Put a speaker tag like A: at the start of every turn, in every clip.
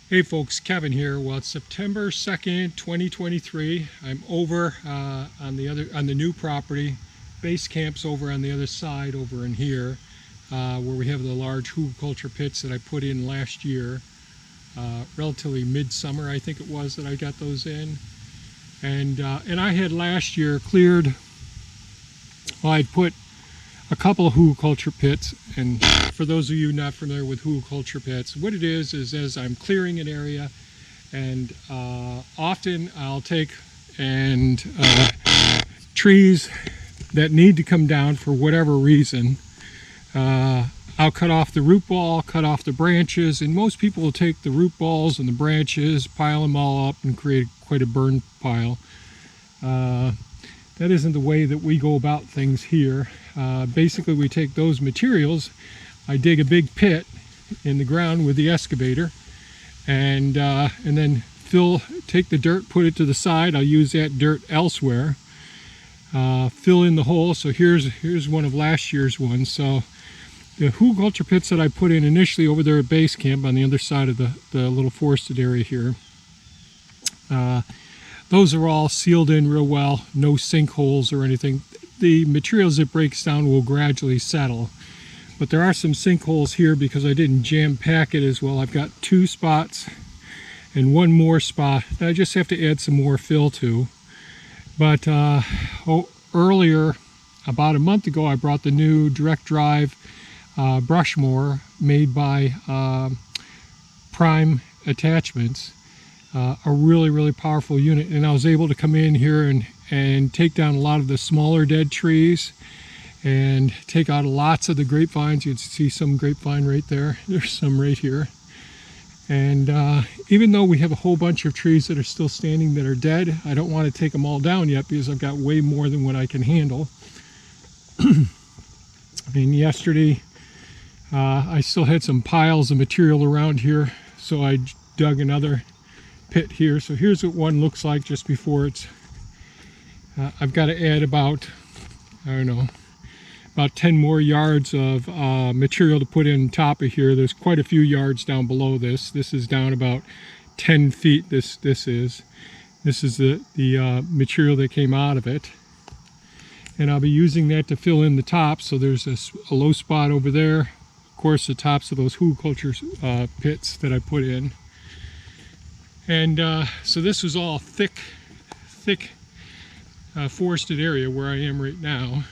A: Hey folks, Kevin here. Well, it's September 2nd, 2023. I'm over on the new property. Base camp's over on the other side, over in here, where we have the large hugelkultur pits that I put in last year. Relatively midsummer, I think it was, that I got those in. And I had last year cleared. Well, I'd put a couple of hugelkultur pits, and for those of you not familiar with hugelkultur pits, what it is as I'm clearing an area, and often I'll take and trees that need to come down for whatever reason, I'll cut off the root ball, cut off the branches, and most people will take the root balls and the branches, pile them all up, and create quite a burn pile. That isn't the way that we go about things here. Basically, we take those materials, I dig a big pit in the ground with the excavator, and then take the dirt, put it to the side. I'll use that dirt elsewhere. Fill in the hole. So here's one of last year's ones. So the hugelkultur pits that I put in initially over there at base camp on the other side of the little forested area here, those are all sealed in real well, no sinkholes or anything. The materials it breaks down will gradually settle, but there are some sinkholes here because I didn't jam pack it as well. I've got 2 spots and one more spot that I just have to add some more fill to. But earlier, about a month ago, I brought the new direct drive brush mower made by Prime Attachments. A really powerful unit, and I was able to come in here and take down a lot of the smaller dead trees and take out lots of the grapevines. You can see some grapevine right there. There's some right here. And even though we have a whole bunch of trees that are still standing that are dead, I don't want to take them all down yet because I've got way more than what I can handle. And yesterday I still had some piles of material around here, so I dug another pit here. So here's what one looks like just before it's I've got to add about, I don't know, about 10 more yards of material to put in top of here. There's quite a few yards down below this. This is down about 10 feet. This is the material that came out of it, and I'll be using that to fill in the top. So there's a low spot over there, of course the tops of those hugelkultur pits that I put in. And so this was all thick forested area where I am right now,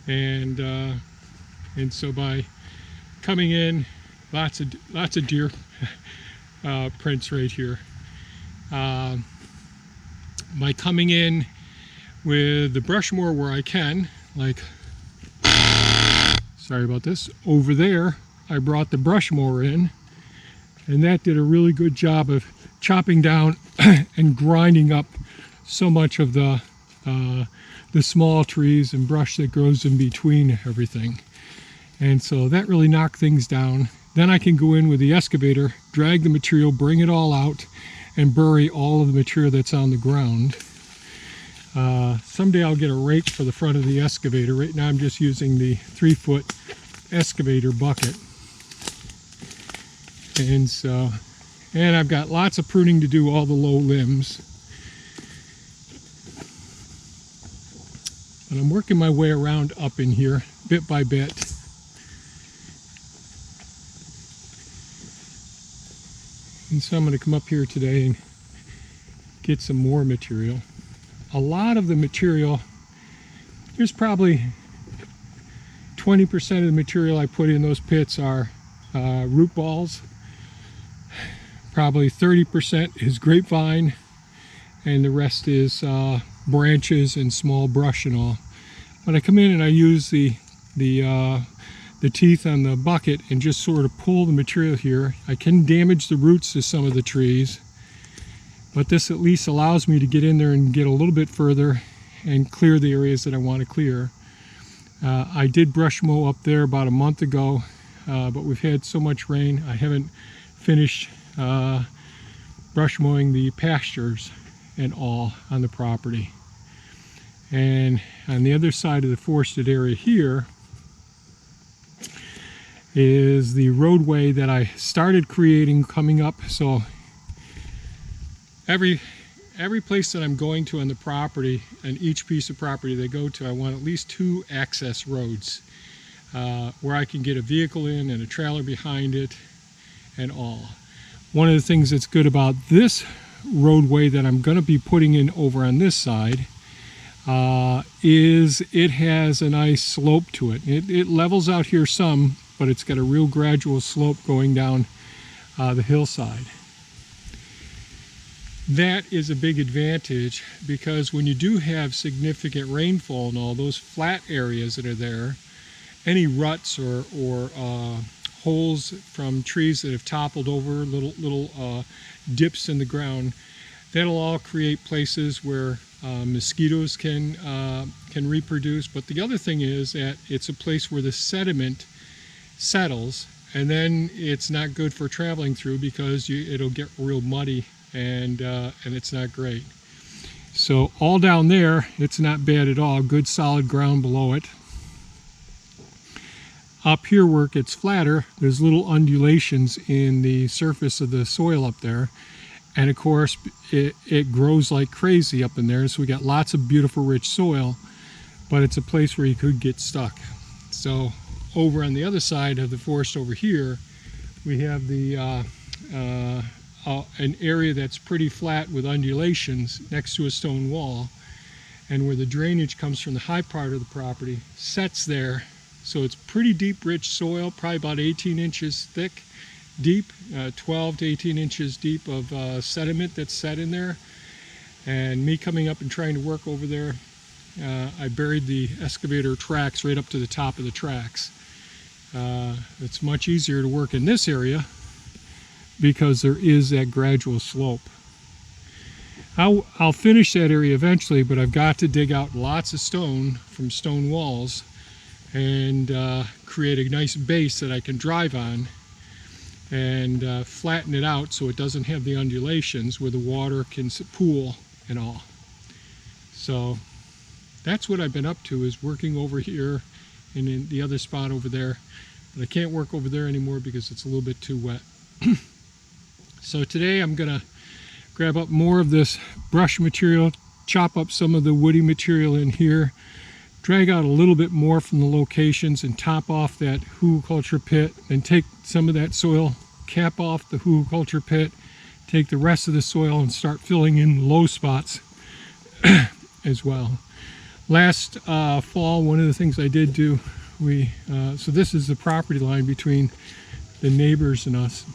A: and so by coming in, lots of deer prints right here. By coming in with the brush mower where I can, like, sorry about this, over there, I brought the brush mower in. And that did a really good job of chopping down and grinding up so much of the small trees and brush that grows in between everything. And so that really knocked things down. Then I can go in with the excavator, drag the material, bring it all out, and bury all of the material that's on the ground. Someday I'll get a rake for the front of the excavator. Right now I'm just using the 3-foot excavator bucket. And I've got lots of pruning to do, all the low limbs. But I'm working my way around up in here, bit by bit. And so I'm going to come up here today and get some more material. A lot of the material, there's probably 20% of the material I put in those pits are root balls. Probably 30% is grapevine, and the rest is branches and small brush and all. When I come in and I use the teeth on the bucket and just sort of pull the material here, I can damage the roots to some of the trees, but this at least allows me to get in there and get a little bit further and clear the areas that I want to clear. I did brush mow up there about a month ago, but we've had so much rain I haven't finished brush mowing the pastures and all on the property. And on the other side of the forested area here, is the roadway that I started creating coming up. So every place that I'm going to on the property, and each piece of property they go to, I want at least 2 access roads where I can get a vehicle in and a trailer behind it and all. One of the things that's good about this roadway that I'm going to be putting in over on this side is it has a nice slope to it. It levels out here some, but it's got a real gradual slope going down the hillside. That is a big advantage, because when you do have significant rainfall and all those flat areas that are there, any ruts or holes from trees that have toppled over, little dips in the ground, that'll all create places where mosquitoes can reproduce. But the other thing is that it's a place where the sediment settles, and then it's not good for traveling through, because it'll get real muddy, and it's not great. So all down there, it's not bad at all. Good solid ground below it. Up here where it gets flatter, there's little undulations in the surface of the soil up there. And of course, it grows like crazy up in there. So we got lots of beautiful, rich soil, but it's a place where you could get stuck. So over on the other side of the forest over here, we have the an area that's pretty flat with undulations next to a stone wall, and where the drainage comes from the high part of the property sets there. So it's pretty deep, rich soil, probably about 18 inches thick, deep, 12 to 18 inches deep of sediment that's set in there. And me coming up and trying to work over there, I buried the excavator tracks right up to the top of the tracks. It's much easier to work in this area because there is that gradual slope. I'll finish that area eventually, but I've got to dig out lots of stone from stone walls and create a nice base that I can drive on, and flatten it out so it doesn't have the undulations where the water can pool and all. So that's what I've been up to, is working over here and in the other spot over there. But I can't work over there anymore because it's a little bit too wet. So today I'm gonna grab up more of this brush material, chop up some of the woody material in here, drag out a little bit more from the locations and top off that hugelkultur pit, and take some of that soil, cap off the hugelkultur pit, take the rest of the soil and start filling in low spots as well. Last fall, one of the things I did do, so this is the property line between the neighbors and us.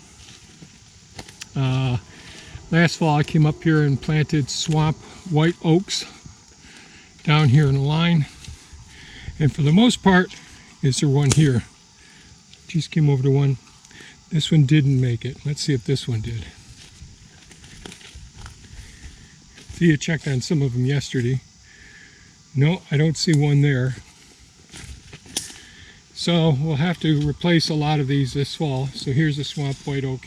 A: Last fall I came up here and planted swamp white oaks down here in a line, and for the most part, is there one here? Just came over to one. This one didn't make it. Let's see if this one did. Thea checked on some of them yesterday. No, I don't see one there. So we'll have to replace a lot of these this fall. So here's a swamp white oak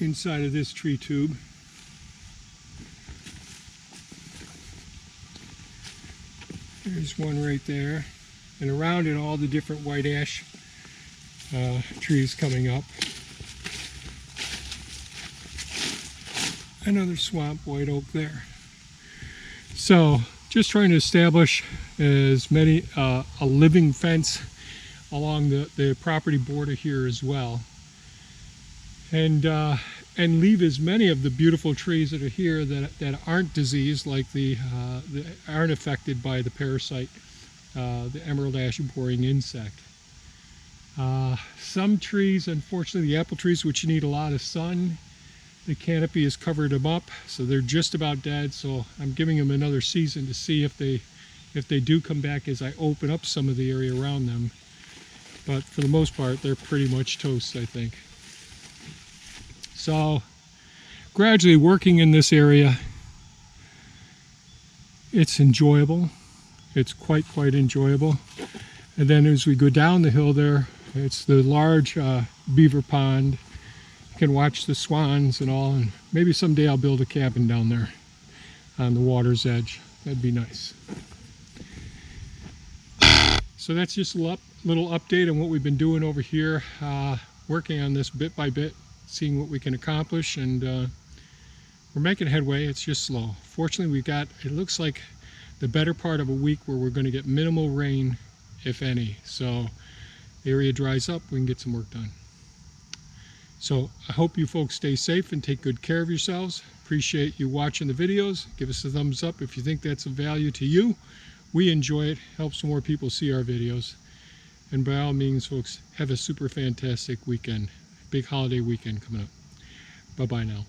A: inside of this tree tube. There's one right there. And around it, all the different white ash trees coming up. Another swamp white oak there. So just trying to establish as many a living fence along the property border here as well, and leave as many of the beautiful trees that are here that aren't diseased, like that aren't affected by the parasite, the emerald ash boring insect. Some trees, unfortunately, the apple trees, which need a lot of sun, the canopy has covered them up, so they're just about dead. So I'm giving them another season to see if they do come back as I open up some of the area around them. But for the most part, they're pretty much toast, I think. So gradually working in this area, it's enjoyable. It's quite enjoyable. And then as we go down the hill there, it's the large beaver pond. You can watch the swans and all, and maybe someday I'll build a cabin down there on the water's edge. That'd be nice. So that's just a little update on what we've been doing over here, working on this bit by bit, seeing what we can accomplish, and we're making headway. It's just slow. Fortunately, we got, it looks like the better part of a week where we're going to get minimal rain, if any. So the area dries up, we can get some work done. So I hope you folks stay safe and take good care of yourselves. Appreciate you watching the videos. Give us a thumbs up if you think that's of value to you. We enjoy it. Helps more people see our videos. And by all means, folks, have a super fantastic weekend. Big holiday weekend coming up. Bye-bye now.